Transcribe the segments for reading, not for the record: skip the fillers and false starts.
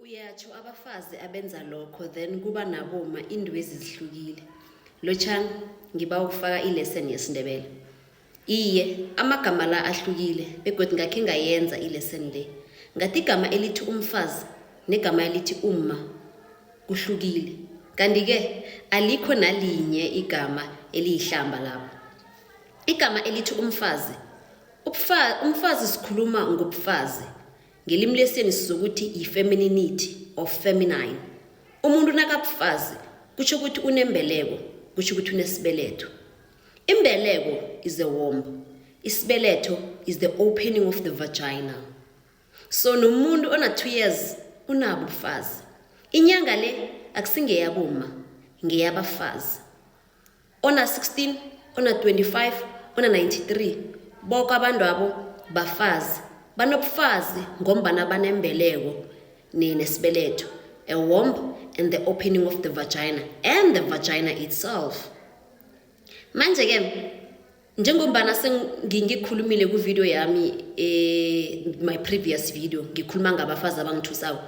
Uyatsho abafazi abenza lokho then kuba naboma indwezi zihlukile. Lochani ngiba ukufaka ilesson yesiNdebele. Iye, amagama la ahlukile begodwa ngakhe ngayenza ilesson le. Ngathi igama elithi umfazi negama elithi umma kuhlukile. Kanti ke alikho nalinye igama eliyihlamba lapho. Igama elithi umfazi, umfazi sikhuluma ngobufazi. Ngelimi lesiyeni sizokuthi i-femininity or feminine. Umuntu nakabufazi kutsho ukuthi unembeleko, kutsho ukuthi unesibeletho. Imbeleko is a womb. Isibeletho is the opening of the vagina. So nomuntu ona 2 years unabo ubufazi. Inyanga le akusingeyaboma, ngeyabafazi. Ona 16, ona 25, ona 93, bonke abantu abo bafazi. Banobufazi ngombana banembeleko nesibeleto, a womb and the opening of the vagina and the vagina itself. Manje ke njengombana sengikhulumile ku video yami my previous video ngikhuluma ngabafazi abangithusako.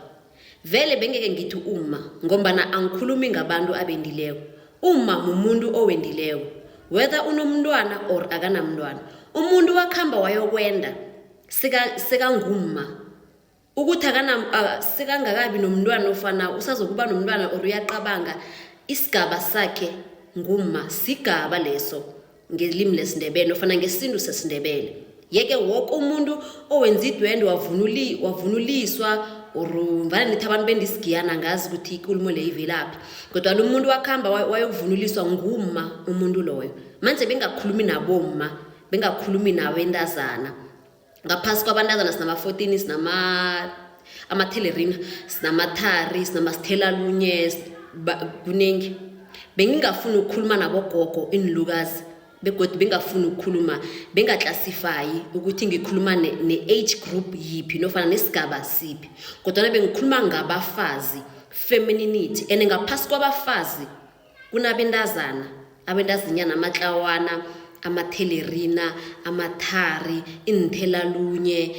Vele bengeke ngithi uma ngombana angikhulumi ngabantu abendileko. Uma umuntu owendileko, whether unomntwana or akanamntwana. Umuntu wakhamba wayokwenda seka ngumma ukuthi sekangakabi nomntwana ofana usazokuba nomntwana or uyaqabanga isigaba sakhe ngumma sigaba leso ngelimi lesiNdebele ofana ngesintu sesiNdebele. Yeke wonke umuntu owenza idwendwe wavunuliswa or vana nithi abantu bendisigiyana ngazi ukuthi ikulumo le ivelaphi kodwa lo muntu wakhamba wayovunuliswa ngumma umuntu loyo. Manje bengakhulumi nabomma, bengakhulumi nawendazana. Ngaphasi kwabantazana sinama 14, sinama amathelerina, sinamathari, sinamastela lunye kunengi. Bengingafuna ukukhuluma nabogogo inlukazi begodwa bengafuna ukukhuluma, bengaclassify ukuthi ngikhuluma ne-age group yipi nofana nesigaba siphi. Kodwa bengikhuluma ngabafazi, femininity, and ngaphasi kwabafazi kunabendazana, abendazinyana amaklawana, amathelerina, amathari, inthelalunye,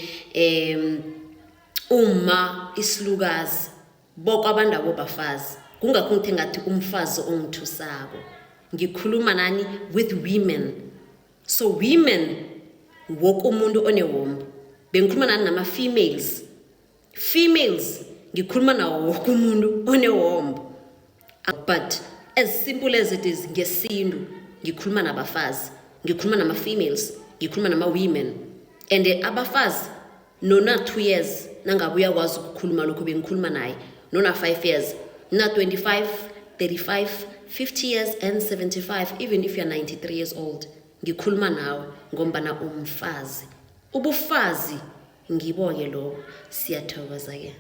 umma, isilukazi, bonke abantu abo bafazi. Kungakho ngithe ngathi umfazi ongithusako. Ngikhuluma nani with women. So women wonke umuntu onewomb. Bengikhuluma nani nama females. Females ngikhuluma nawo wonke umuntu onewomb. But as simple as it is ngesintu ngikhuluma nabafazi. Ngikhuluma nama females, ngikhuluma nama women. And abafazi nona 2 years nangabuya kwazi ukukhuluma lokho bengikhuluma naye. Nona 5 years, na 25, 35, 50 years and 75, even if you're 93 years old. Ngikhuluma nawe ngombana umfazi. Ubufazi ngiboke lo siyathokoza ke.